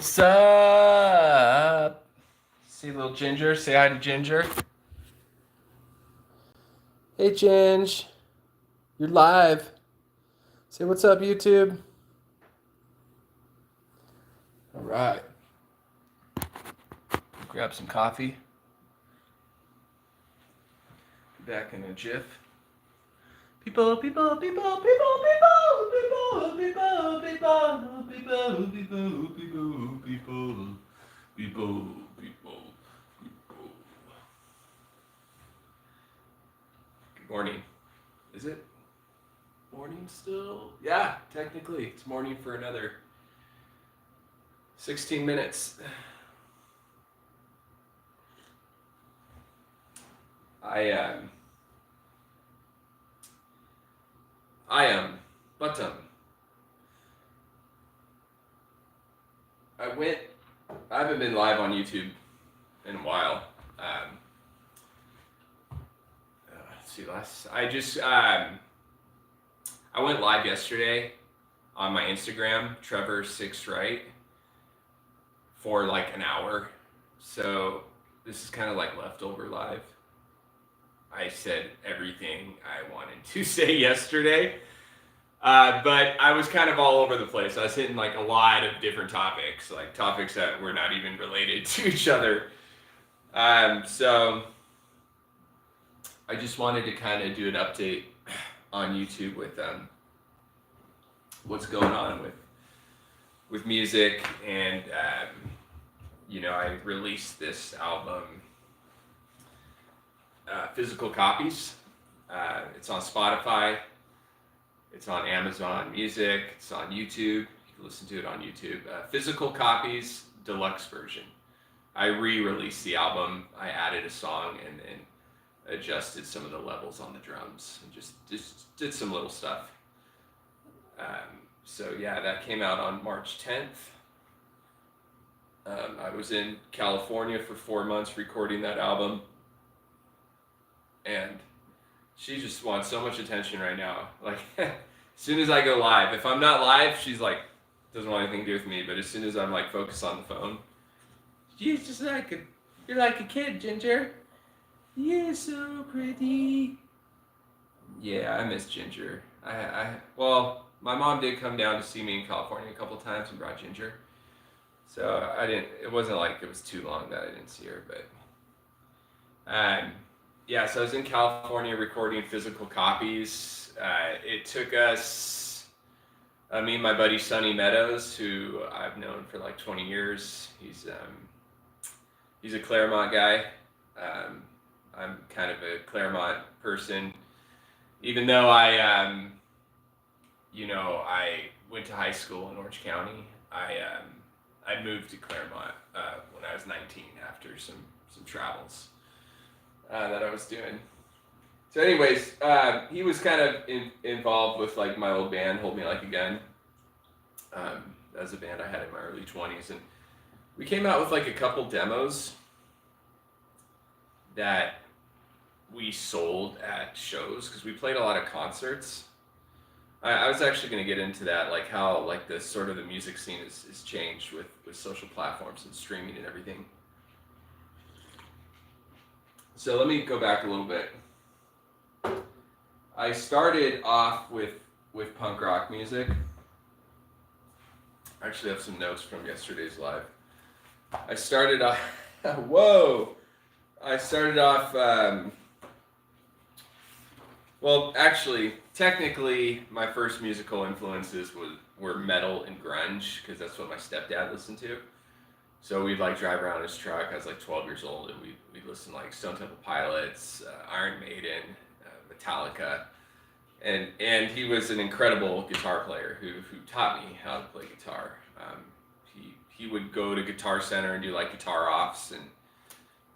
What's up? See little Ginger? Say hi to Ginger. Hey, Ginge. You're live. Say what's up, YouTube. All right. Grab some coffee. Be back in a jiff. People, people, people, people, people, people, people, people, people, people, people, people, people, people. Good morning. Is it morning still? Yeah, technically it's morning for another 16 minutes. I am, but I haven't been live on YouTube in a while. Let's see, I went live yesterday on my Instagram, Trevor Wright, for like an hour. So this is kind of like leftover live. I said everything I wanted to say yesterday. But I was kind of all over the place. I was hitting like a lot of different topics, like topics that were not even related to each other. So I just wanted to kind of do an update on YouTube with what's going on with music, and I released this album, physical copies. It's on Spotify. It's on Amazon Music. It's on YouTube. You can listen to it on YouTube. Physical copies, deluxe version. I re-released the album. I added a song and adjusted some of the levels on the drums and just did some little stuff. So yeah, that came out on March 10th. I was in California for 4 months recording that album, and she just wants so much attention right now. Like, as soon as I go live, if I'm not live, she's like, doesn't want anything to do with me. But as soon as I'm like focused on the phone, she's just like, you're like a kid, Ginger. You're so pretty. Yeah, I miss Ginger. Well, my mom did come down to see me in California a couple times and brought Ginger. So it wasn't like it was too long that I didn't see her, but, yeah, so I was in California recording physical copies. It took us, me and my buddy Sonny Meadows, who I've known for like 20 years. He's a Claremont guy. I'm kind of a Claremont person, even though I went to high school in Orange County. I moved to Claremont when I was 19 after some travels that I was doing. So anyways, he was kind of involved with like my old band, Hold Me Like a Gun. That was a band I had in my early 20s, and we came out with like a couple demos that we sold at shows because we played a lot of concerts. I was actually going to get into that, like how like the sort of the music scene is changed with social platforms and streaming and everything. So let me go back a little bit. I started off with punk rock music. I actually have some notes from yesterday's live. I started off, whoa! I started off, well, actually, technically, my first musical influences were metal and grunge, because that's what my stepdad listened to. So we'd like drive around his truck. I was like 12 years old, and we'd listen to like Stone Temple Pilots, Iron Maiden, Metallica, and he was an incredible guitar player who taught me how to play guitar. He would go to Guitar Center and do like guitar offs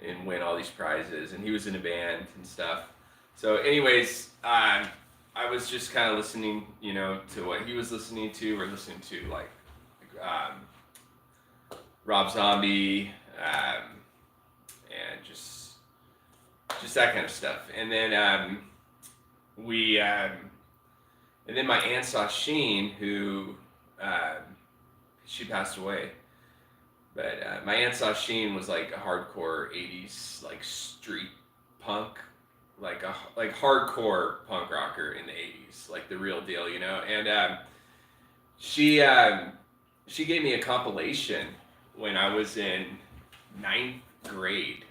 and win all these prizes, and he was in a band and stuff. So anyways, I was just kind of listening, to what he was listening to, or listening to like Rob Zombie, and just that kind of stuff. And then and then my aunt saw Sheen, who she passed away. But my aunt saw Sheen was like a hardcore '80s like street punk, like hardcore punk rocker in the '80s, like the real deal, you know. And she she gave me a compilation when I was in ninth grade,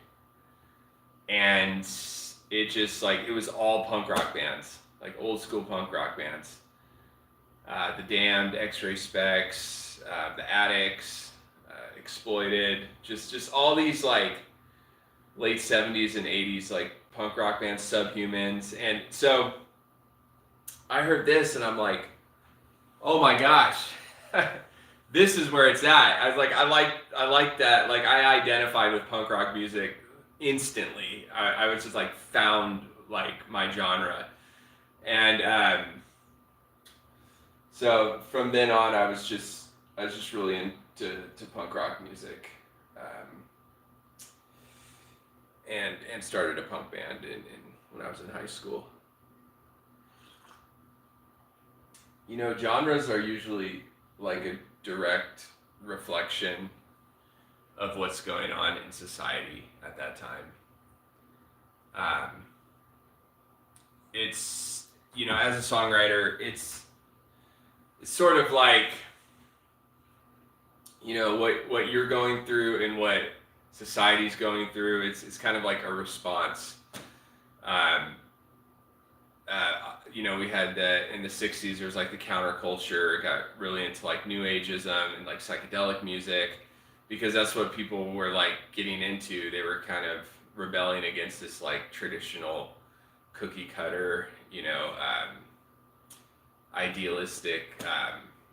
and it just like it was all punk rock bands, like old school punk rock bands. The Damned, X-Ray Specs, the Addicts, Exploited, just all these like late '70s and '80s like punk rock bands, Subhumans, and so I heard this and I'm like, oh my gosh, this is where it's at. I was like, I like that. Like I identified with punk rock music instantly. I was just like found like my genre, and so from then on, I was just really into punk rock music, and started a punk band in when I was in high school. You know, genres are usually like a direct reflection of what's going on in society at that time. It's, you know, as a songwriter, it's sort of like, you know, what you're going through and what society's going through. It's kind of like a response. You know, we had in the '60s, there was like the counterculture, got really into like new ageism and like psychedelic music, because that's what people were like getting into. They were kind of rebelling against this like traditional cookie cutter, you know, idealistic,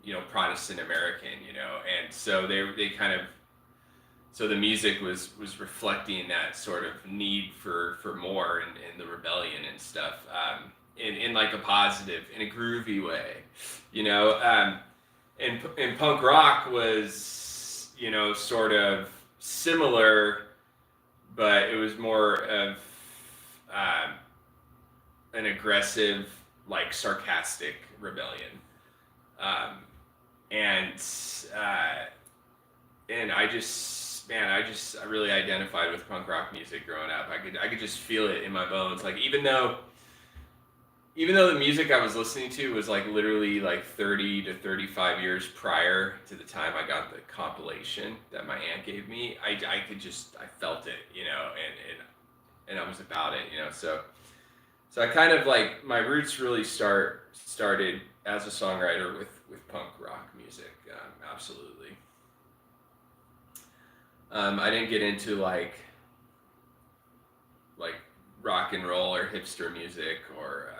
you know, Protestant American, you know, and so they kind of, so the music was reflecting that sort of need for more and the rebellion and stuff, in like a positive, in a groovy way, you know, and punk rock was, you know, sort of similar, but it was more of an aggressive, like sarcastic rebellion, and I really identified with punk rock music growing up. I could just feel it in my bones. Like even though the music I was listening to was like literally like 30 to 35 years prior to the time I got the compilation that my aunt gave me, I felt it, you know, and I was about it, you know. So I kind of like, my roots really started as a songwriter with punk rock music, absolutely. I didn't get into like rock and roll or hipster music or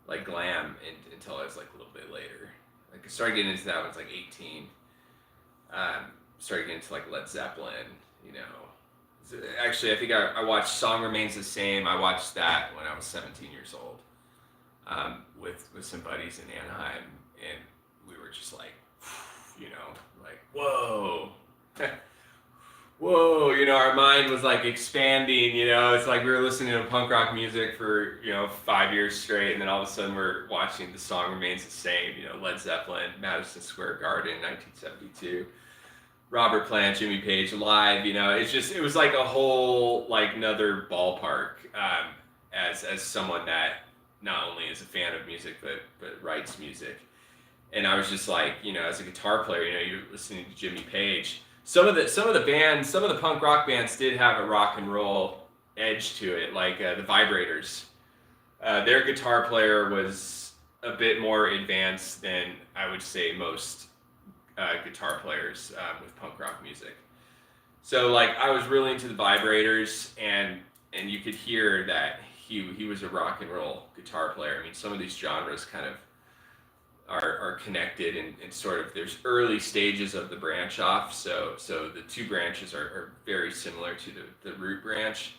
like glam until I was like a little bit later. Like I started getting into that when I was like 18. Started getting into like Led Zeppelin, you know. Actually, I think I watched Song Remains the Same. I watched that when I was 17 years old, with some buddies in Anaheim, and we were just like, you know, like, whoa. Whoa, you know, our mind was like expanding, you know. It's like we were listening to punk rock music for, you know, 5 years straight, and then all of a sudden we're watching The Song Remains the Same, you know, Led Zeppelin, Madison Square Garden, 1972, Robert Plant, Jimmy Page live, you know. It was like a whole, like, another ballpark, as someone that not only is a fan of music, but writes music. And I was just like, you know, as a guitar player, you know, you're listening to Jimmy Page. Some of the punk rock bands did have a rock and roll edge to it, like the Vibrators. Their guitar player was a bit more advanced than I would say most guitar players with punk rock music. So like I was really into the Vibrators, and you could hear that he was a rock and roll guitar player. I mean, some of these genres kind of are connected, and sort of there's early stages of the branch off, so the two branches are very similar to the root branch,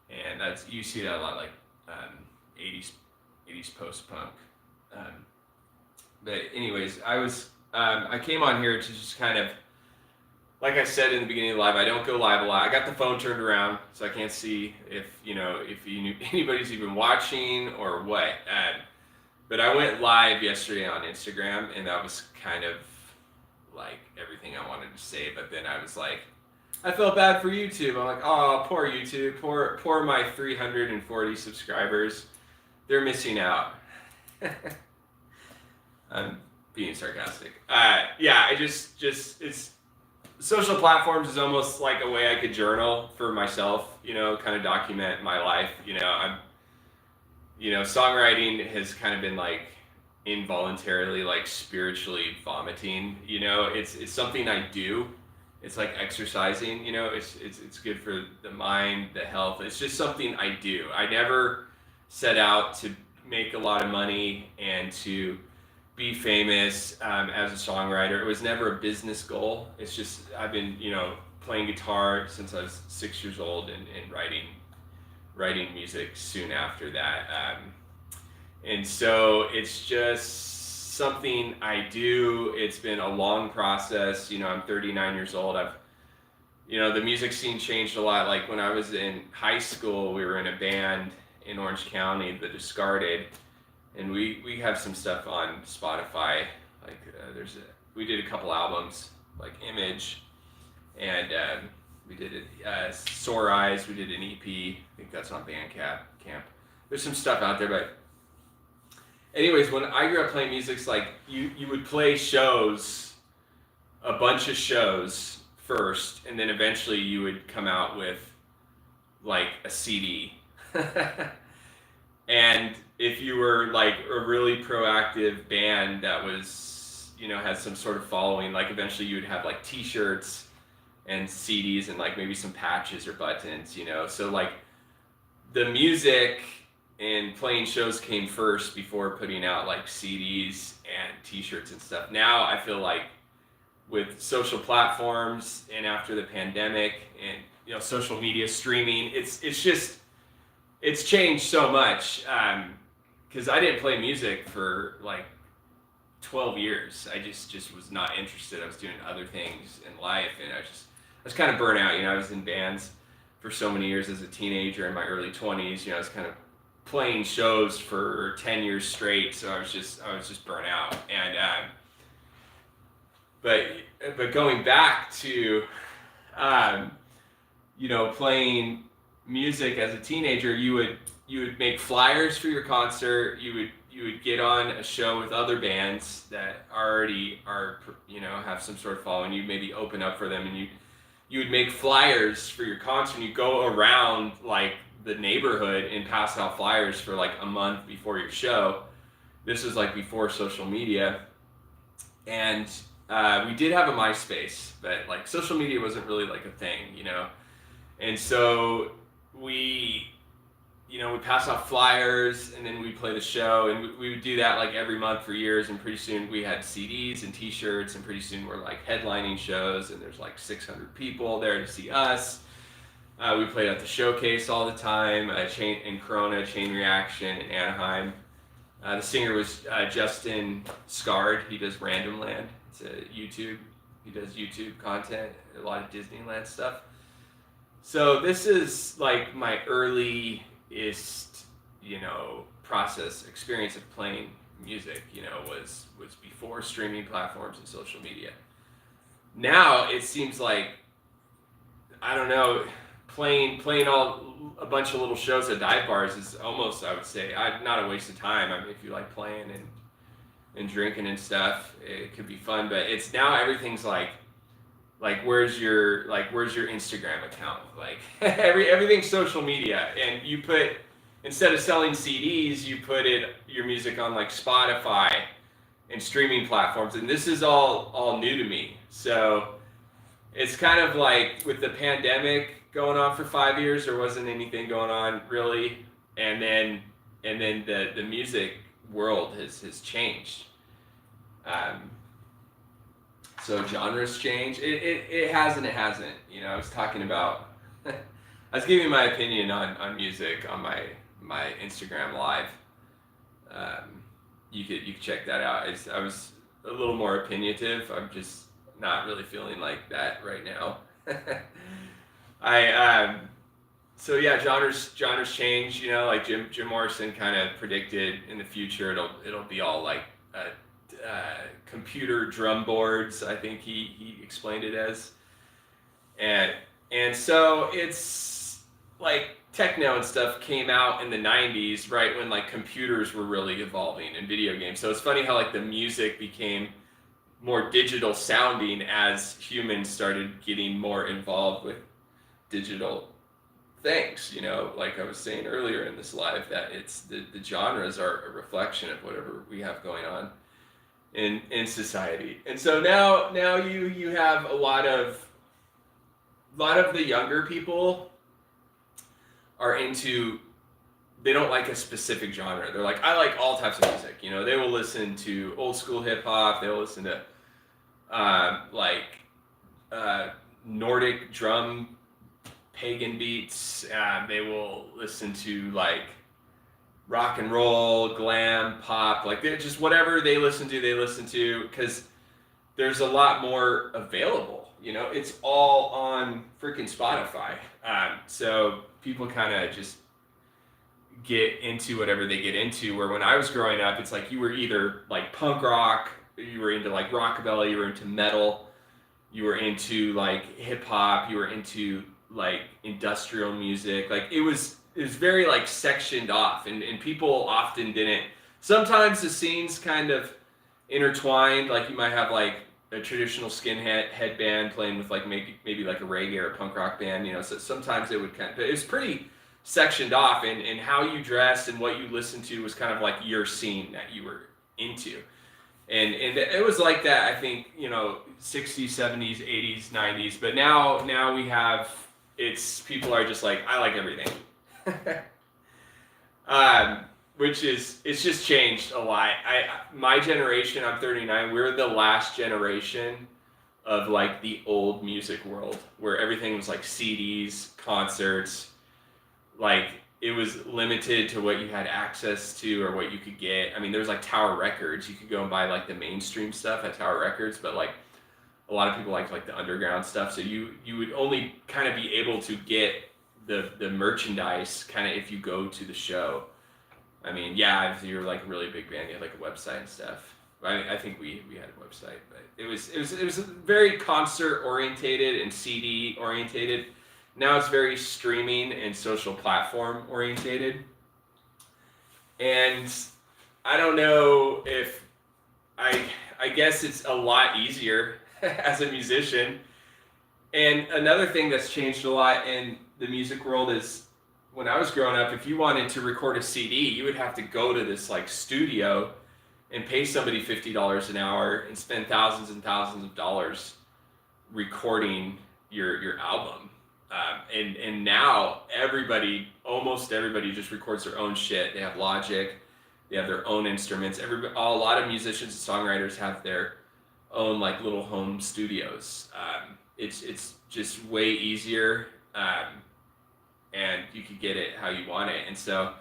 and that's, you see that a lot, like 80s post-punk. But anyways, I came on here to just kind of, like I said in the beginning of the live, I don't go live a lot. I got the phone turned around, so I can't see if anybody's even watching or what. But I went live yesterday on Instagram, and that was kind of like everything I wanted to say, but then I was like, I felt bad for YouTube. I'm like, oh, poor YouTube, poor my 340 subscribers. They're missing out. I'm being sarcastic. Yeah, I just it's social platforms is almost like a way I could journal for myself, kind of document my life. Songwriting has kind of been like involuntarily like spiritually vomiting. It's something I do. It's like exercising. It's good for the mind, the health. It's just something I do. I never set out to make a lot of money and to be famous as a songwriter. It was never a business goal. It's just I've been playing guitar since I was 6 years old and writing music soon after that. And so it's just something I do. It's been a long process. I'm 39 years old. The music scene changed a lot. Like when I was in high school, we were in a band in Orange County, The Discarded, and we have some stuff on Spotify. Like we did a couple albums, like Image, and we did Sore Eyes. We did an EP. I think that's on Bandcamp. There's some stuff out there, but anyways, when I grew up playing music, it's like you would play shows, a bunch of shows first, and then eventually you would come out with like a CD. And if you were like a really proactive band that was, had some sort of following, like eventually you would have like t-shirts and CDs and like maybe some patches or buttons, so like the music and playing shows came first before putting out like CDs and t-shirts and stuff. Now I feel like with social platforms and after the pandemic and social media streaming, it's changed so much, because I didn't play music for like 12 years. I just was not interested. I was doing other things in life, and I was kind of burnt out. I was in bands for so many years as a teenager in my early 20s. I was kind of playing shows for 10 years straight, so I was just burnt out. And but going back to playing music as a teenager, you would make flyers for your concert. You would get on a show with other bands that already are have some sort of following. You maybe open up for them, and you would make flyers for your concert. And you go around like the neighborhood and pass out flyers for like a month before your show. This was like before social media, and we did have a MySpace, but like social media wasn't really like a thing, and so we pass out flyers, and then we'd play the show, and we would do that like every month for years, and pretty soon we had CDs and t-shirts, and pretty soon we're like headlining shows, and there's like 600 people there to see us. We played at the Showcase all the time, in Corona, Chain Reaction in Anaheim. The singer was Justin Scard. He does Random Land. It's a YouTube. He does YouTube content, a lot of Disneyland stuff. So this is like my earliest, process, experience of playing music, was before streaming platforms and social media. Now it seems like, I don't know, playing a bunch of little shows at dive bars is almost, I would say, not a waste of time. I mean, if you like playing and drinking and stuff, it could be fun. But it's now everything's like where's your Instagram account? Like everything's social media, and you put, instead of selling CDs, you put your music on like Spotify and streaming platforms, and this is all new to me. So it's kind of like with the pandemic going on for 5 years, there wasn't anything going on really, and then the music world has changed. So genres change. It has and it hasn't. I was talking about, I was giving my opinion on music on my Instagram live. You could check that out. I was a little more opinionative. I'm just not really feeling like that right now. So yeah, genres change. Like Jim Morrison kind of predicted in the future, it'll be all like computer drum boards, I think he explained it as. And so it's like techno and stuff came out in the 90s, right when like computers were really evolving and video games. So it's funny how like the music became more digital sounding as humans started getting more involved with digital things, you know, like I was saying earlier in this live, that it's the genres are a reflection of whatever we have going on in society. And so now you have a lot of the younger people are into, they don't like a specific genre. They're like, I like all types of music. You know, they will listen to old school hip hop. They'll listen to Nordic drum pagan beats. They will listen to like rock and roll, glam, pop. Like they're just whatever they listen to because there's a lot more available. You know, it's all on freaking Spotify. So people kind of just get into whatever they get into. Where when I was growing up, it's like you were either like punk rock, you were into like rockabilly, you were into metal, you were into like hip hop, you were into like industrial music. Like it was very like sectioned off, and people often didn't. Sometimes the scenes kind of intertwined. Like you might have like a traditional skinhead headband playing with like maybe like a reggae or a punk rock band, you know. So sometimes it would but it's pretty sectioned off, and how you dressed and what you listened to was kind of like your scene that you were into. And it was like that, I think, you know, 60s, 70s, 80s, 90s. But now we have, it's, people are just like, I like everything. Which is, it's just changed a lot. My generation, I'm 39, we're the last generation of like the old music world where everything was like CDs, concerts, like it was limited to what you had access to or what you could get. I mean, there was like Tower Records. You could go and buy like the mainstream stuff at Tower Records, but like a lot of people liked like the underground stuff. So you would only kind of be able to get the merchandise kind of if you go to the show. I mean, yeah, if you're like a really big band, you had like a website and stuff. I think we had a website, but it was very concert orientated and CD orientated. Now it's very streaming and social platform orientated. And I don't know if I guess it's a lot easier as a musician. And another thing that's changed a lot in the music world is when I was growing up, if you wanted to record a CD, you would have to go to this like studio and pay somebody $50 an hour and spend thousands and thousands of dollars recording your album. And now almost everybody just records their own shit. They have Logic, they have their own instruments. A lot of musicians and songwriters have their own like little home studios. It's just way easier, and you can get it how you want it. And so,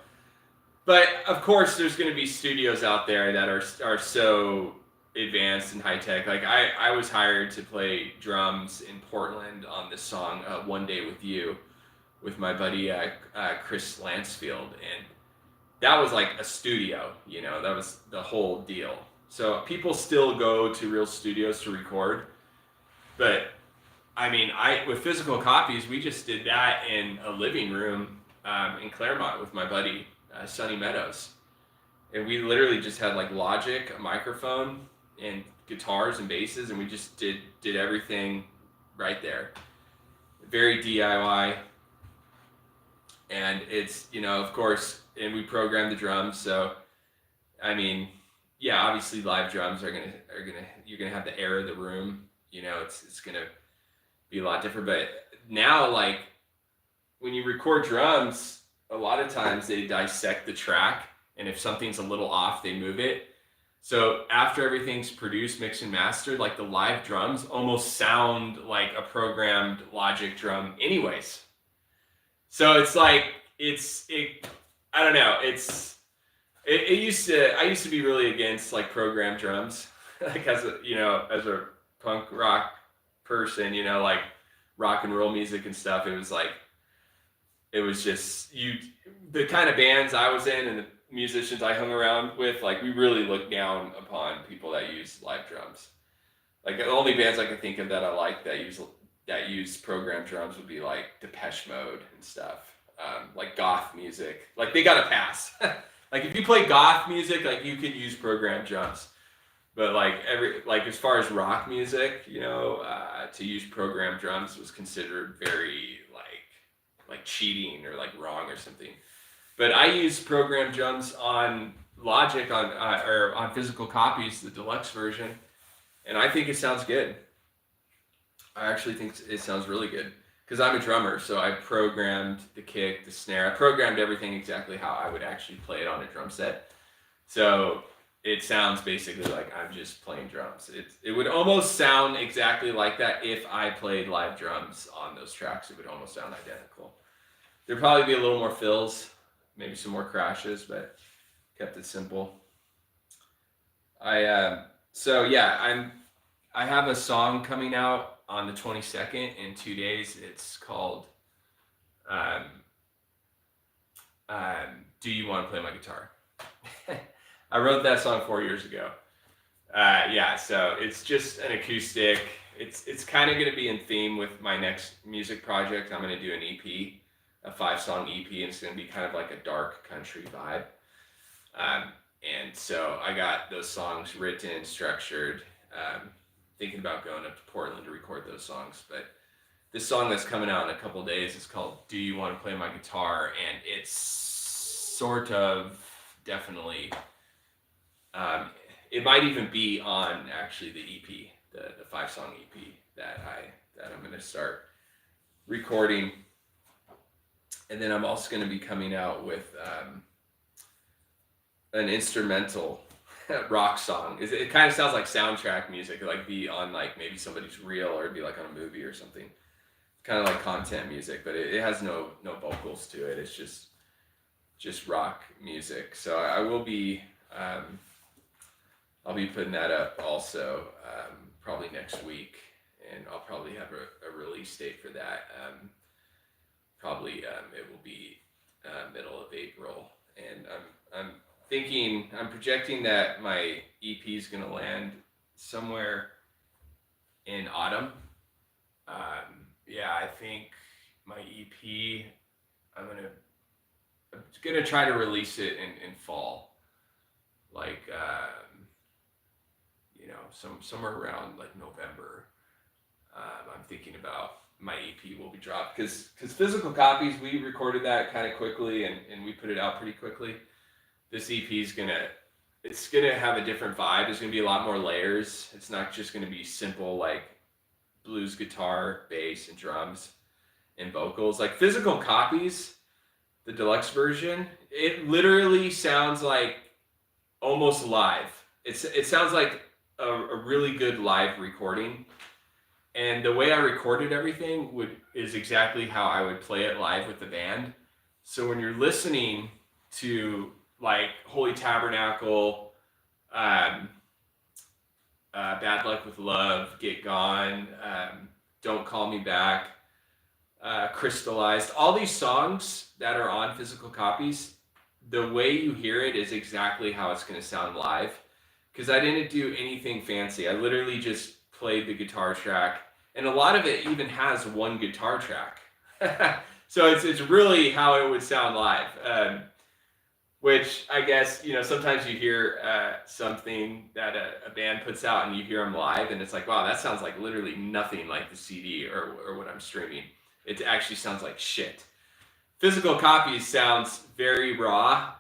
but of course, there's going to be studios out there that are so advanced and high tech. Like I was hired to play drums in Portland on this song "One Day with You" with my buddy Chris Lansfield, and that was like a studio. You know, that was the whole deal. So people still go to real studios to record, but I mean, with physical copies, we just did that in a living room in Claremont with my buddy Sonny Meadows, and we literally just had like Logic, a microphone, and guitars and basses, and we just did everything right there. Very DIY, and it's, you know, of course, and we programmed the drums. So, I mean, yeah, obviously live drums you're gonna have the air of the room. You know, it's gonna be a lot different. But now, like when you record drums, a lot of times they dissect the track, and if something's a little off, they move it. So after everything's produced, mixed, and mastered, like the live drums almost sound like a programmed Logic drum anyways. So it's like, I don't know. I used to be really against like programmed drums, like as a punk rock person, you know, like rock and roll music and stuff. It was just the kind of bands I was in and musicians I hung around with, like, we really look down upon people that use live drums. Like, the only bands I can think of that I like that use programmed drums would be like Depeche Mode and stuff. Like goth music, like they got a pass. Like if you play goth music, like you can use programmed drums. But like as far as rock music, to use programmed drums was considered very like cheating or like wrong or something. But I use programmed drums on Logic or on Physical Copies, the deluxe version, and I think it sounds good. I actually think it sounds really good because I'm a drummer, so I programmed the kick, the snare. I programmed everything exactly how I would actually play it on a drum set. So it sounds basically like I'm just playing drums. It would almost sound exactly like that if I played live drums on those tracks. It would almost sound identical. There'd probably be a little more fills, maybe some more crashes, but kept it simple. I have a song coming out on the 22nd in 2 days. It's called Do You Want to Play My Guitar? I wrote that song 4 years ago. So it's just an acoustic. It's kind of going to be in theme with my next music project. I'm going to do an EP, a 5-song EP, and it's going to be kind of like a dark country vibe. And so I got those songs written, structured, thinking about going up to Portland to record those songs. But this song that's coming out in a couple days is called Do You Want to Play My Guitar? And it's sort of definitely, it might even be on actually the EP, the 5-song EP that I'm going to start recording. And then I'm also going to be coming out with an instrumental rock song. It kind of sounds like soundtrack music, like be on like maybe somebody's reel or it'd be like on a movie or something. Kind of like content music, but it has no vocals to it. It's just rock music. So I will be I'll be putting that up also probably next week, and I'll probably have a release date for that. Probably it will be middle of April, and I'm projecting that my EP is going to land somewhere in autumn. I think my EP, I'm gonna try to release it in fall, like somewhere around like November. I'm thinking about my EP will be dropped because Physical Copies, we recorded that kind of quickly and we put it out pretty quickly. This EP is it's gonna have a different vibe. There's gonna be a lot more layers. It's not just gonna be simple like blues guitar, bass, and drums and vocals. Like Physical Copies, the deluxe version, it literally sounds like almost live. It sounds like a really good live recording. And the way I recorded everything is exactly how I would play it live with the band. So when you're listening to like Holy Tabernacle, Bad Luck with Love, Get Gone, Don't Call Me Back, Crystallized, all these songs that are on Physical Copies, the way you hear it is exactly how it's going to sound live. Because I didn't do anything fancy. I literally just played the guitar track, and a lot of it even has one guitar track. So it's really how it would sound live. Which I guess, sometimes you hear something that a band puts out and you hear them live and it's like, wow, that sounds like literally nothing like the CD or what I'm streaming. It actually sounds like shit. Physical Copies sounds very raw,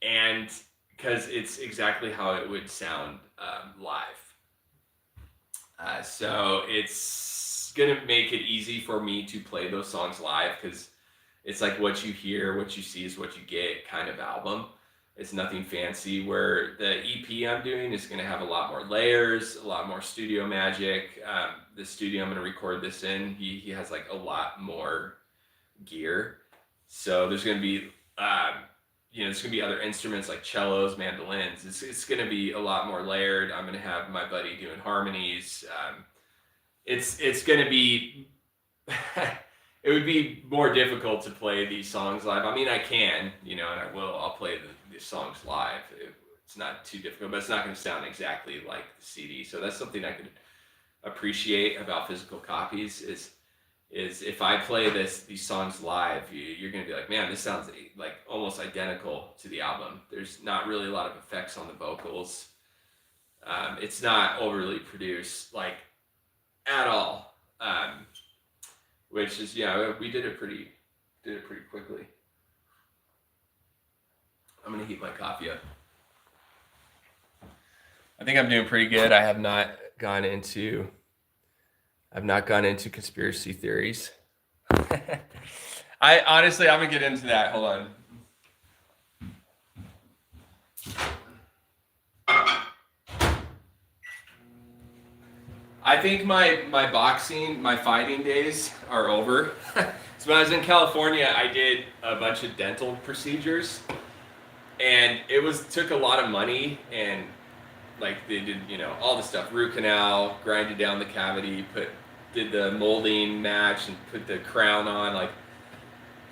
and because it's exactly how it would sound live. So it's going to make it easy for me to play those songs live because it's like what you hear, what you see is what you get kind of album. It's nothing fancy, where the EP I'm doing is going to have a lot more layers, a lot more studio magic. The studio I'm going to record this in, he has like a lot more gear. So there's going to be, there's going to be other instruments like cellos, mandolins. It's going to be a lot more layered. I'm going to have my buddy doing harmonies. It's going to be... It would be more difficult to play these songs live. I mean, I can, and I will. I'll play the songs live. It's not too difficult, but it's not going to sound exactly like the CD. So that's something I could appreciate about physical copies is if I play these songs live, you're going to be like, man, this sounds like almost identical to the album. There's not really a lot of effects on the vocals. It's not overly produced like at all. Which is, we did it pretty quickly. I'm gonna heat my coffee up. I think I'm doing pretty good. I've not gone into conspiracy theories. I'm gonna get into that. Hold on. I think my fighting days are over. So when I was in California, I did a bunch of dental procedures, and it took a lot of money, and like they did, all the stuff, root canal, grinded down the cavity, did the molding match and put the crown on. Like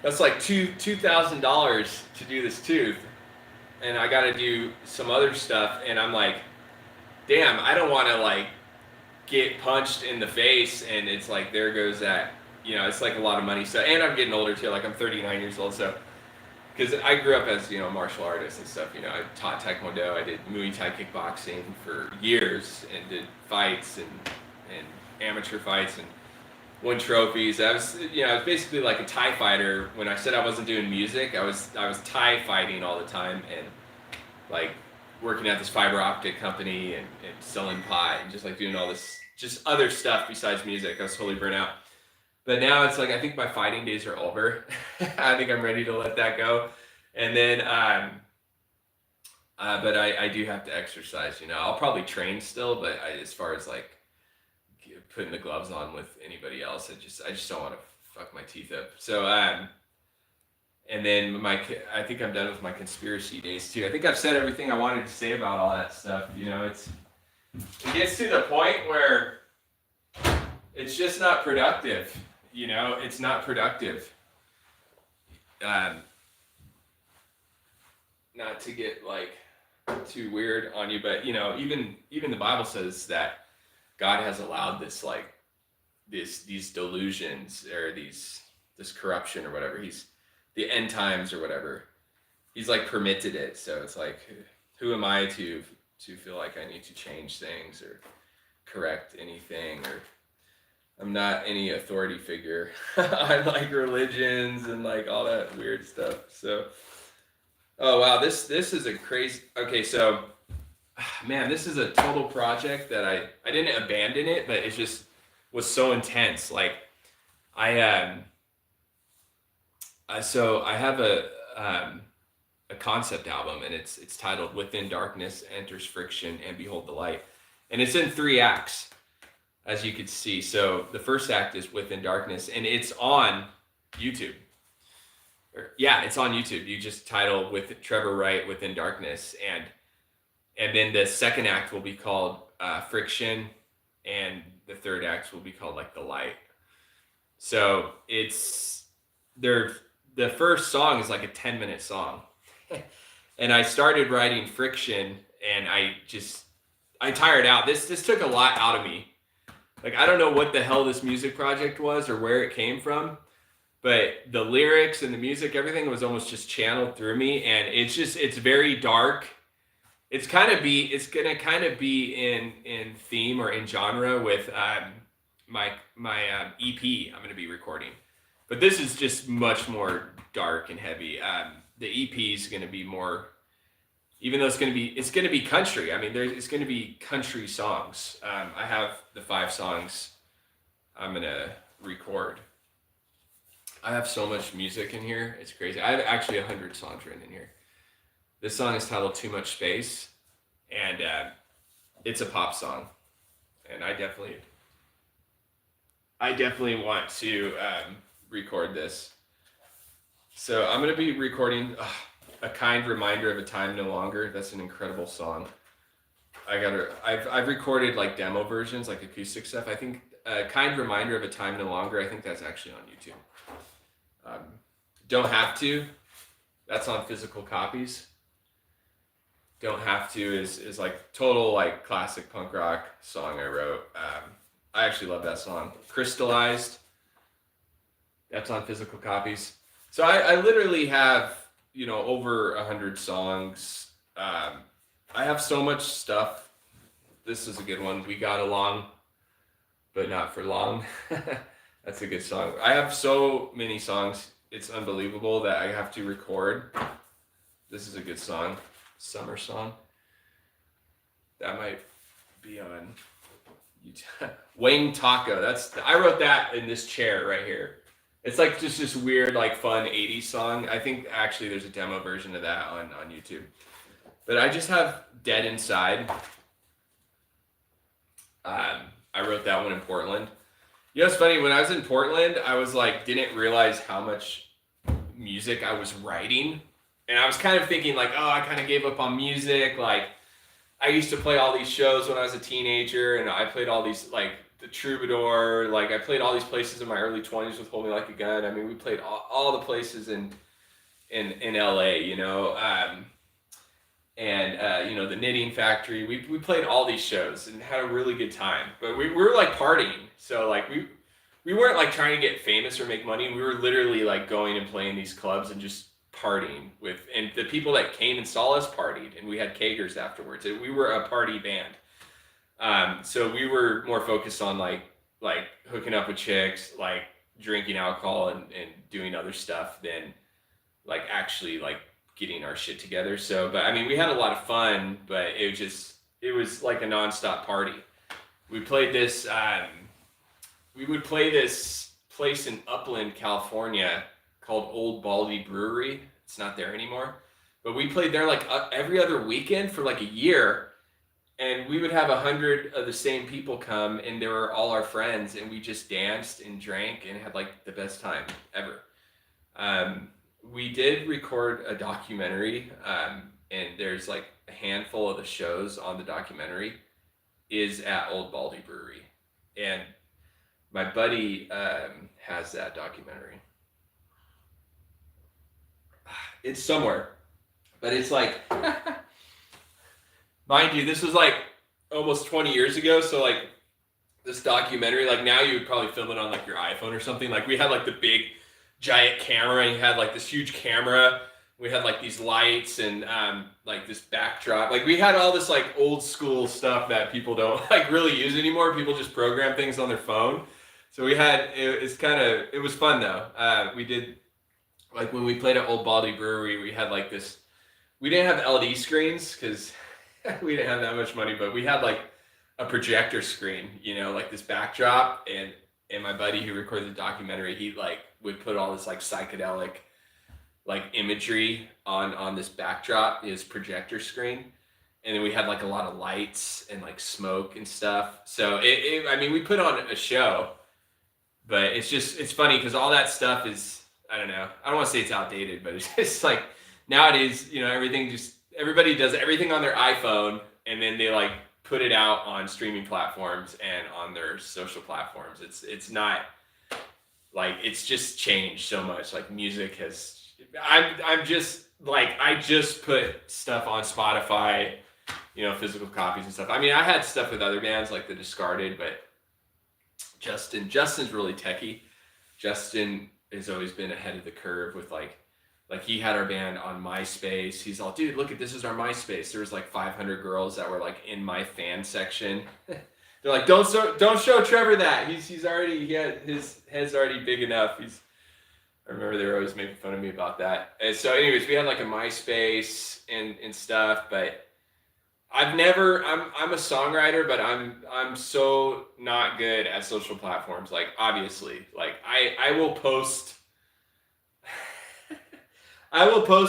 that's like $2,000 to do this tooth, and I got to do some other stuff, and I'm like, damn, I don't want to like get punched in the face, and it's like there goes that, it's like a lot of money. So, and I'm getting older too. Like I'm 39 years old, so because I grew up as martial artist and stuff. I taught taekwondo. I did Muay Thai kickboxing for years and did fights and amateur fights and won trophies. I was basically like a Thai fighter. When I said I wasn't doing music, I was Thai fighting all the time, and like working at this fiber optic company and selling pie and just like doing all this just other stuff besides music. I was totally burnt out. But now it's like, I think my fighting days are over. I think I'm ready to let that go. And then, but I do have to exercise, I'll probably train still, but as far as like putting the gloves on with anybody else, I just don't want to fuck my teeth up. So, and then I think I'm done with my conspiracy days too. I think I've said everything I wanted to say about all that stuff. It gets to the point where it's just not productive. It's not productive. Not to get like too weird on you, but even the Bible says that God has allowed this like these delusions or this corruption or whatever. The end times or whatever. He's like permitted it. So it's like, who am I to feel like I need to change things or correct anything, or I'm not any authority figure on like religions and like all that weird stuff. So, oh wow, this is a crazy. Okay, so man, this is a total project that I didn't abandon it, but it just was so intense. Like so I have a concept album, and it's titled "Within Darkness Enters Friction and Behold the Light," and it's in 3 acts, as you could see. So the first act is Within Darkness, and it's on YouTube. It's on YouTube. You just title with Trevor Wright Within Darkness, and then the second act will be called Friction, and the third act will be called like The Light. So the first song is like a 10-minute song. And I started writing Friction, and I tired out. This took a lot out of me. Like, I don't know what the hell this music project was or where it came from, but the lyrics and the music, everything was almost just channeled through me. And it's very dark. It's gonna kind of be in theme or in genre with my EP I'm gonna be recording. But this is just much more dark and heavy. The EP is going to be more, even though it's going to be country. I mean, it's going to be country songs. I have the 5 songs I'm going to record. I have so much music in here. It's crazy. I have actually 100 songs written in here. This song is titled Too Much Space, and it's a pop song. And I definitely want to record this. So I'm going to be recording A Kind Reminder of a Time No Longer. That's an incredible song. I've recorded like demo versions, like acoustic stuff. I think A Kind Reminder of a Time No Longer, I think that's actually on YouTube. Don't Have To, that's on physical copies. Don't Have To is like total like classic punk rock song I wrote. I actually love that song. Crystallized, that's on Physical Copies. So I literally have, over 100 songs. I have so much stuff. This is a good one. We Got Along, but Not for Long. That's a good song. I have so many songs. It's unbelievable that I have to record. This is a good song. Summer Song. That might be on YouTube. Wang Taco. I wrote that in this chair right here. It's like just this weird, like fun 80s song. I think actually there's a demo version of that on YouTube. But I just have Dead Inside. I wrote that one in Portland. It's funny, when I was in Portland, I was like, didn't realize how much music I was writing. And I was kind of thinking like, oh, I kind of gave up on music. Like, I used to play all these shows when I was a teenager, and I played all these, like, the Troubadour. Like, I played all these places in my early 20s with Hold Me Like a Gun. I mean, we played all the places in LA, the Knitting Factory. We played all these shows and had a really good time. But we were like partying, so like we weren't like trying to get famous or make money. We were literally like going and playing these clubs and just partying with, and the people that came and saw us partied, and we had kegers afterwards. We were a party band. So we were more focused on like hooking up with chicks, like drinking alcohol and doing other stuff than like actually like getting our shit together. So, but I mean, we had a lot of fun, but it was like a nonstop party. We played this, we would play this place in Upland, California called Old Baldy Brewery. It's not there anymore, but we played there like every other weekend for like a year. And we would have 100 of the same people come, and they were all our friends, and we just danced and drank and had like the best time ever. We did record a documentary, and there's like a handful of the shows on the documentary is at Old Baldy Brewery. And my buddy has that documentary. It's somewhere, but it's like, mind you, this was like almost 20 years ago. So like this documentary, like now you would probably film it on like your iPhone or something. Like we had like the big giant camera, and you had like this huge camera. We had like these lights and like this backdrop. Like we had all this like old school stuff that people don't like really use anymore. People just program things on their phone. So we had, it was fun though. We did, like when we played at Old Baldy Brewery, we had like this, we didn't have LED screens because we didn't have that much money, but we had like a projector screen, like this backdrop, and my buddy who recorded the documentary, he like would put all this like psychedelic like imagery on this backdrop, his projector screen. And then we had like a lot of lights and like smoke and stuff. So I mean, we put on a show, but it's funny because all that stuff is, I don't know, I don't want to say it's outdated, but it's just like nowadays, everybody does everything on their iPhone, and then they like put it out on streaming platforms and on their social platforms. It's not like, it's just changed so much. Like music has, I'm just like, I just put stuff on Spotify, Physical Copies and stuff. I mean, I had stuff with other bands like The Discarded, but Justin's really techie. Justin has always been ahead of the curve with like he had our band on MySpace. He's all, dude, look at, this is our MySpace. There was like 500 girls that were like in my fan section. They're like, don't show Trevor that. His head's already big enough. I remember they were always making fun of me about that. And so anyways, we had like a MySpace and stuff, but I'm a songwriter, but I'm so not good at social platforms. Like obviously, like I will post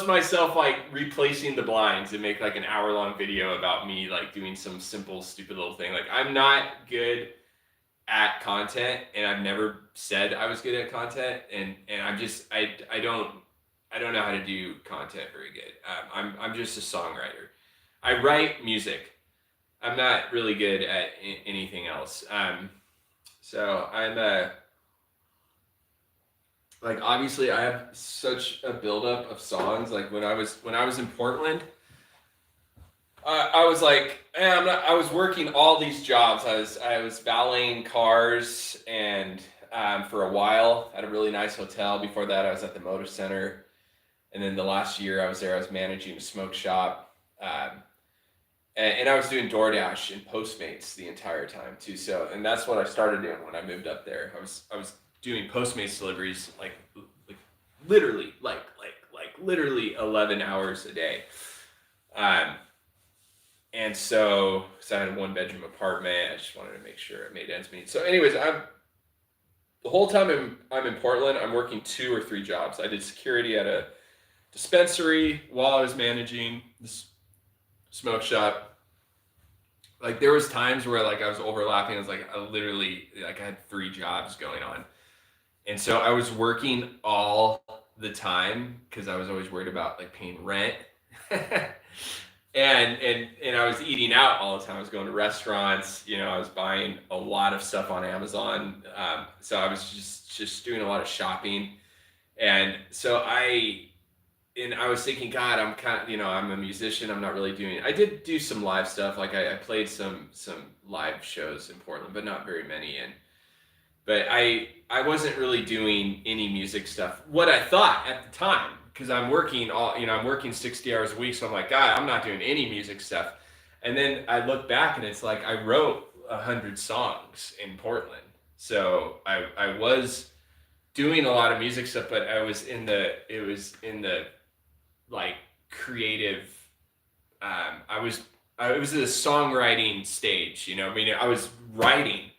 myself like replacing the blinds and make like an hour-long video about me like doing some simple, stupid little thing. Like I'm not good at content, and I've never said I was good at content, and I don't know how to do content very good. I'm just a songwriter. I write music. I'm not really good at anything else. So I'm like obviously I have such a buildup of songs. Like when I was in Portland, I was like, I was working all these jobs. I was valeting cars and for a while at a really nice hotel. Before that, I was at the Motor Center, and then the last year I was there, I was managing a smoke shop, and I was doing DoorDash and Postmates the entire time too. So, and that's what I started doing when I moved up there. I was doing Postmates deliveries like literally 11 hours a day. Um, And so I had a 1 bedroom apartment. I just wanted to make sure I made ends meet. So, anyways, the whole time I'm in Portland, I'm working 2 or 3 jobs. I did security at a dispensary while I was managing this smoke shop. Like there was times where like I was overlapping. It was like I literally like I had 3 jobs going on, and so I was working all the time because I was always worried about like paying rent. And I was eating out all the time. I was going to restaurants. I was buying a lot of stuff on Amazon. So I was just doing a lot of shopping, and so I was thinking, God, I'm kind of I'm a musician. I'm not really doing. I did do some live stuff. Like I played some live shows in Portland, but not very many. But I wasn't really doing any music stuff. What I thought at the time, because I'm working I'm working 60 hours a week. So I'm like, God, I'm not doing any music stuff. And then I look back and it's like I wrote 100 songs in Portland. So I was doing a lot of music stuff, but it was in the like creative. I was at a songwriting stage. I mean, I was writing.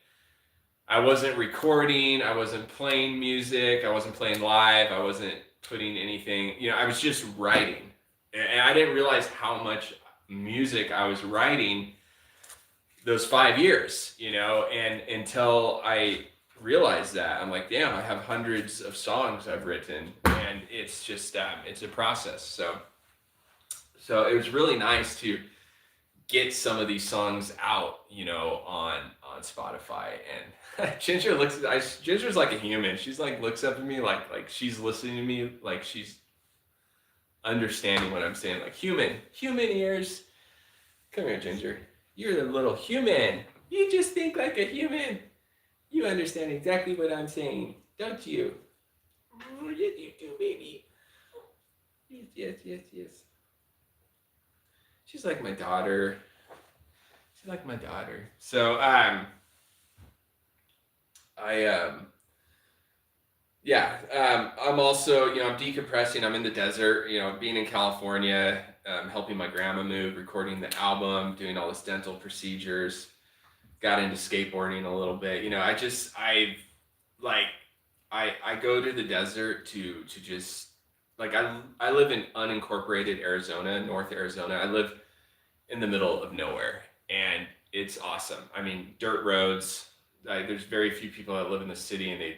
I wasn't recording. I wasn't playing music. I wasn't playing live. I wasn't putting anything. I was just writing, and I didn't realize how much music I was writing those 5 years. And until I realized that, I'm like, damn, I have hundreds of songs I've written, and it's just it's a process. So it was really nice to get some of these songs out, on Spotify. And Ginger's like a human. She's like looks up at me like she's listening to me, like she's understanding what I'm saying. Like human ears. Come here, Ginger. You're a little human. You just think like a human. You understand exactly what I'm saying, don't you? Oh, yes, you do, baby. Yes. She's like my daughter. So I'm also, I'm decompressing. I'm in the desert, being in California, helping my grandma move, recording the album, doing all this dental procedures. Got into skateboarding a little bit. I go to the desert to just like I live in unincorporated Arizona, North Arizona. I live in the middle of nowhere, and it's awesome. I mean, dirt roads. There's very few people that live in the city, and they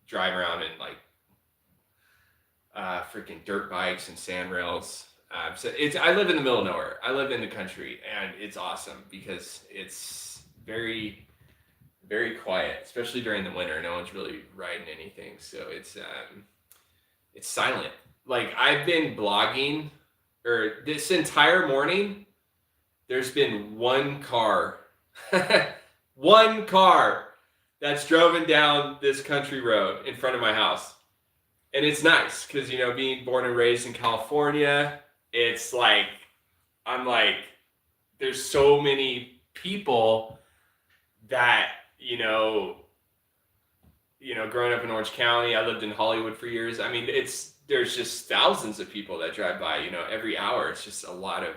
drive around in like freaking dirt bikes and sand rails. I live in the middle of nowhere. I live in the country, and it's awesome because it's very, very quiet, especially during the winter. No one's really riding anything, so it's silent. Like I've been blogging, or this entire morning, there's been one car that's driven down this country road in front of my house. And it's nice because, being born and raised in California, it's like, I'm like, there's so many people that, growing up in Orange County, I lived in Hollywood for years. I mean, there's just thousands of people that drive by, every hour. It's just a lot of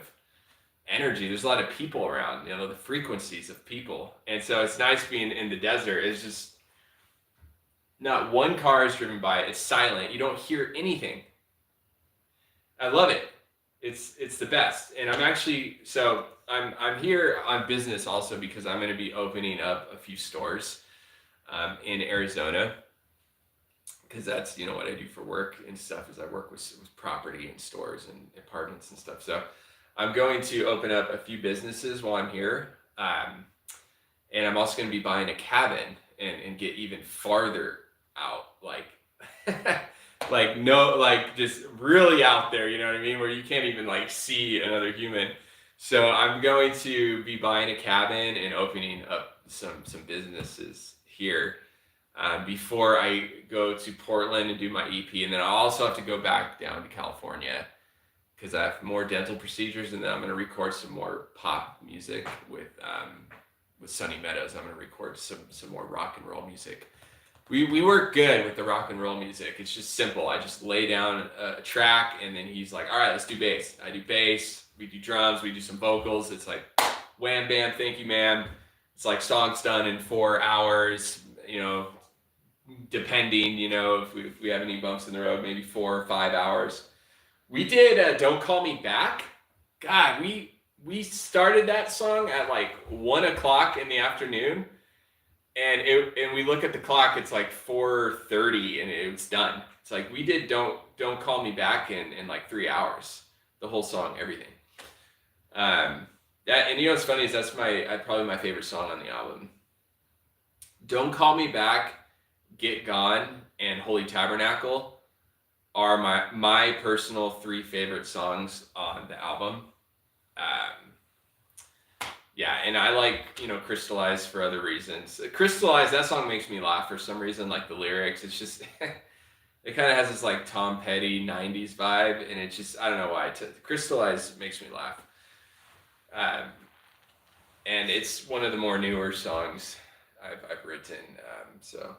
energy. There's a lot of people around, the frequencies of people. And so it's nice being in the desert. It's just not one car is driven by. It's silent. You don't hear anything. I love it. It's the best. And I'm here on business also because I'm going to be opening up a few stores in Arizona, because that's what I do for work and stuff, is I work with property and stores and apartments and stuff. So I'm going to open up a few businesses while I'm here, and I'm also going to be buying a cabin and get even farther out, like just really out there, you know what I mean, where you can't even like see another human. So I'm going to be buying a cabin and opening up some businesses here before I go to Portland and do my EP, and then I also have to go back down to California because I have more dental procedures, and then I'm going to record some more pop music with Sunny Meadows. I'm going to record some more rock and roll music. We work good with the rock and roll music. It's just simple. I just lay down a track, and then he's like, all right, let's do bass. I do bass. We do drums. We do some vocals. It's like, wham, bam, thank you, ma'am. It's like songs done in 4 hours, depending, if we have any bumps in the road, maybe 4 or 5 hours. We did Don't Call Me Back. God, we started that song at like 1 o'clock in the afternoon. And we look at the clock, it's like 4:30 and it was done. It's like we did Don't Call Me Back in like 3 hours. The whole song, everything. And what's funny is that's probably my favorite song on the album. Don't Call Me Back, Get Gone, and Holy Tabernacle are my personal 3 favorite songs on the album. Yeah, and I like, Crystallize for other reasons. Crystallize, that song makes me laugh for some reason, like the lyrics. It's just, it kind of has this like Tom Petty 90s vibe, and it's just, I don't know why. Crystallize makes me laugh. And it's one of the more newer songs I've written. So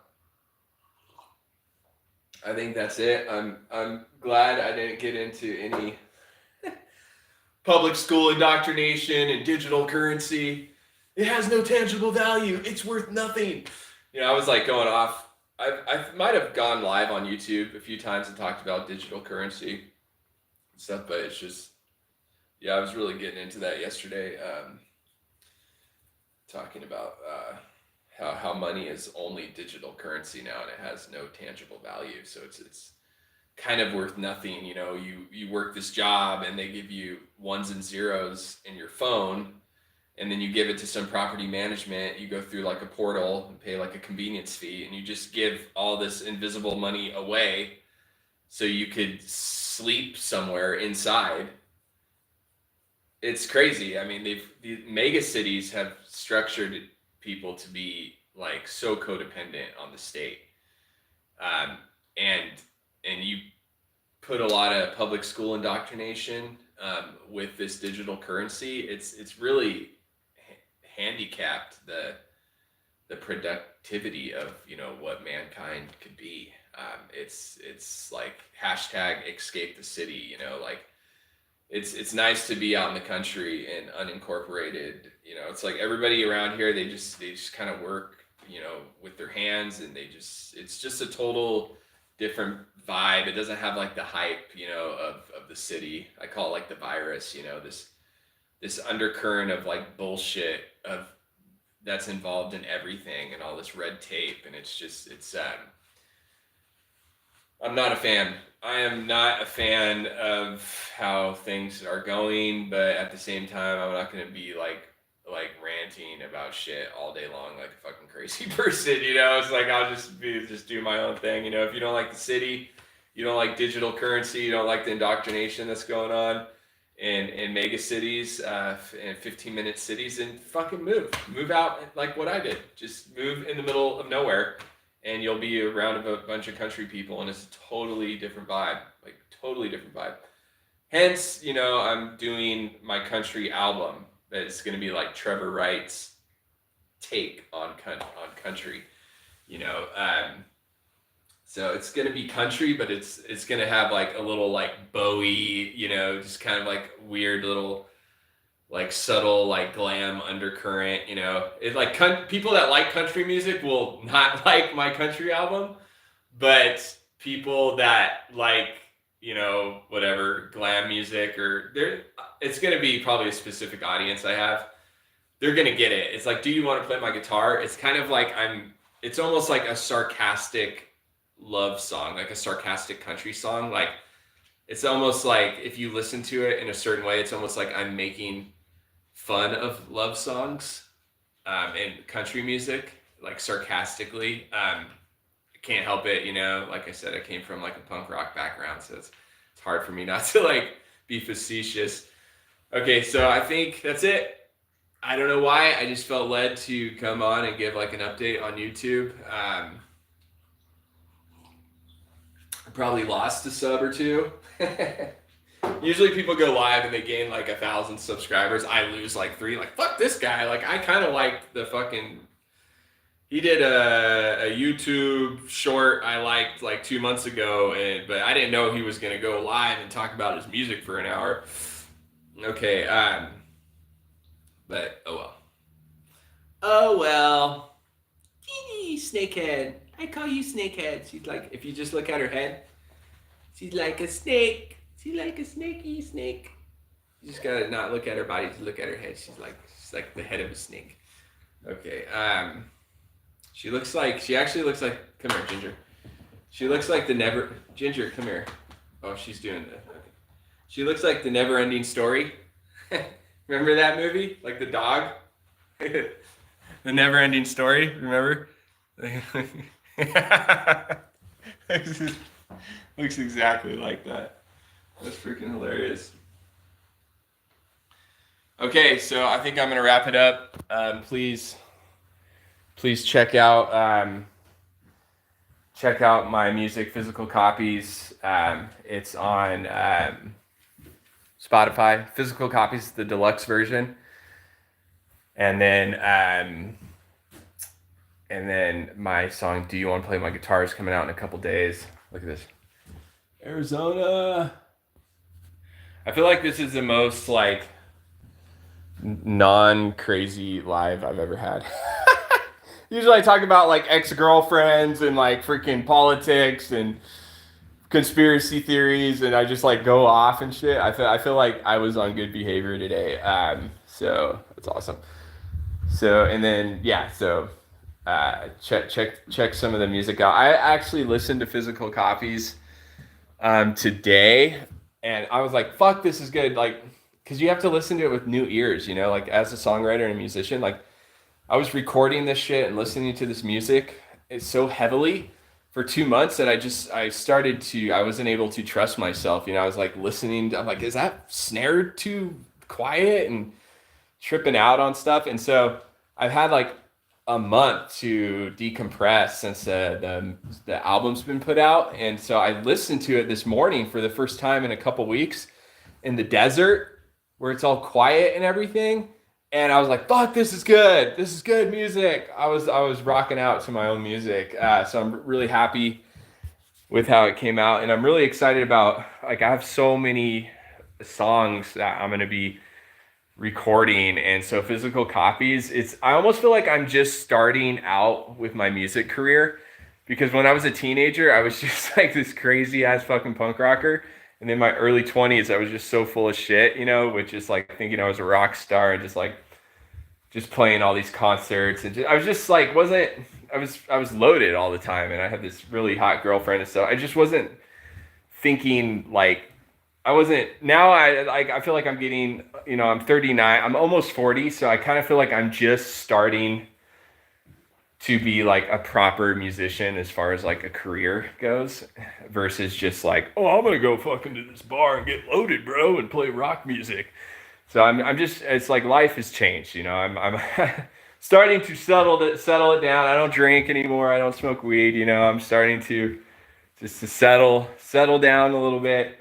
I think that's it. I'm glad I didn't get into any public school indoctrination and digital currency. It has no tangible value. It's worth nothing. I was like going off. I might have gone live on YouTube a few times and talked about digital currency and stuff, but it's just, I was really getting into that yesterday. Talking about how money is only digital currency now and it has no tangible value. So it's kind of worth nothing. You work this job and they give you ones and zeros in your phone, and then you give it to some property management. You go through like a portal and pay like a convenience fee, and you just give all this invisible money away so you could sleep somewhere inside. It's crazy. I mean, the mega cities have structured people to be like so codependent on the state. And you put a lot of public school indoctrination with this digital currency. It's really handicapped the productivity of what mankind could be. It's like hashtag escape the city. Like it's nice to be out in the country and unincorporated. It's like everybody around here, they just kind of work with their hands, and it's just a total different vibe. It doesn't have like the hype, of the city. I call it like the virus, this undercurrent of like bullshit that's involved in everything and all this red tape. And I'm not a fan. I am not a fan of how things are going, but at the same time, I'm not going to be like ranting about shit all day long like a fucking crazy person. It's like I'll just do my own thing. If you don't like the city, you don't like digital currency, you don't like the indoctrination that's going on in mega cities and 15-minute cities, and fucking move out like what I did. Just move in the middle of nowhere, and you'll be around a bunch of country people, and it's a totally different vibe. Like totally different vibe. Hence, I'm doing my country album. That it's going to be like Trevor Wright's take on country, so it's going to be country, but it's going to have like a little like Bowie, just kind of like weird little like subtle like glam undercurrent. It like people that like country music will not like my country album, but people that like whatever glam music, or it's going to be probably a specific audience I have. They're going to get it. It's like, do you want to play my guitar? It's kind of like it's almost like a sarcastic love song, like a sarcastic country song. Like it's almost like if you listen to it in a certain way, it's almost like I'm making fun of love songs and country music, like sarcastically. Can't help it, like I said, I came from like a punk rock background, so it's hard for me not to like be facetious. Okay, so I think that's it. I don't know why. I just felt led to come on and give like an update on YouTube. I probably lost a sub or two. Usually people go live and they gain like 1,000 subscribers. I lose like 3. Like, fuck this guy. Like, I kind of like the fucking. He did a YouTube short I liked like 2 months ago, but I didn't know he was gonna go live and talk about his music for an hour. Okay, but oh well. Oh well. Snakehead. I call you Snakehead. She's like, if you just look at her head, she's like a snake. She's like a snaky snake. You just gotta not look at her body, just look at her head. She's like the head of a snake. Okay. She actually looks like. Come here, Ginger. She looks like the never. Ginger, come here. Oh, she's doing the. Okay. She looks like the Never-Ending Story. Remember that movie? Like the dog. The Never-Ending Story. Remember? Looks exactly like that. That's freaking hilarious. Okay, so I think I'm gonna wrap it up. Please check out my music, Physical Copies. It's on Spotify. Physical Copies, the deluxe version, and then my song "Do You Want to Play My Guitar" is coming out in a couple days. Look at this, Arizona. I feel like this is the most like non-crazy live I've ever had. Usually I talk about like ex-girlfriends and like freaking politics and conspiracy theories, and I just like go off and shit. I feel like I was on good behavior today. So that's awesome. So and then yeah, so check some of the music out. I actually listened to Physical Copies today, and I was like, fuck, this is good. Like, because you have to listen to it with new ears, you know, like as a songwriter and a musician. Like, I was recording this shit and listening to this music so heavily for 2 months that I wasn't able to trust myself. You know, I was like listening, I'm like, is that snare too quiet, and tripping out on stuff? And so I've had like a month to decompress since the album's been put out. And so I listened to it this morning for the first time in a couple weeks in the desert where it's all quiet and everything. And I was like, fuck, this is good. This is good music. I was rocking out to my own music. So I'm really happy with how it came out. And I'm really excited about, like, I have so many songs that I'm going to be recording. And so Physical Copies, I almost feel like I'm just starting out with my music career, because when I was a teenager, I was just like this crazy ass fucking punk rocker. And in my early 20s, I was just so full of shit, you know, with just like thinking I was a rock star and just playing all these concerts. And I was just like, I was loaded all the time. And I had this really hot girlfriend. And so I just wasn't thinking like, now I feel like I'm getting, you know, I'm 39, I'm almost 40. So I kind of feel like I'm just starting to be like a proper musician as far as like a career goes, versus just like, oh, I'm gonna go fucking to this bar and get loaded, bro, and play rock music. So I'm just, it's like life has changed, you know. I'm starting to settle it down. I don't drink anymore. I don't smoke weed, you know. I'm starting to just to settle down a little bit,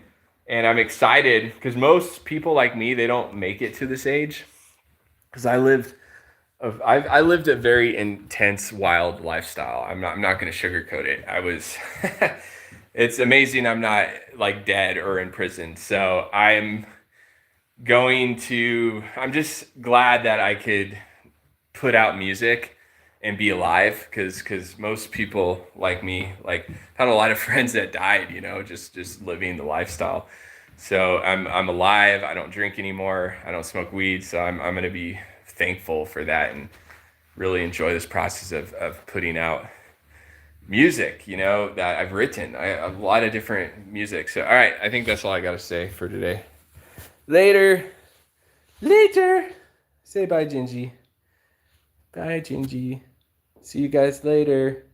and I'm excited because most people like me, they don't make it to this age, because I lived a very intense, wild lifestyle. I'm not going to sugarcoat it. It's amazing I'm not like dead or in prison. So I'm just glad that I could put out music and be alive, because most people like me, like, had a lot of friends that died, you know, just living the lifestyle. So I'm alive. I don't drink anymore. I don't smoke weed. So I'm going to be thankful for that and really enjoy this process of putting out music, you know, that I've written. A lot of different music. So, all right, I think that's all I got to say for today. Later. Say bye, Gingy. Bye, Gingy. See you guys later.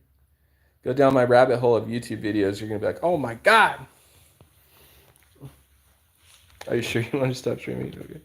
Go down my rabbit hole of YouTube videos. You're going to be like, oh my God. Are you sure you want to stop streaming? Okay.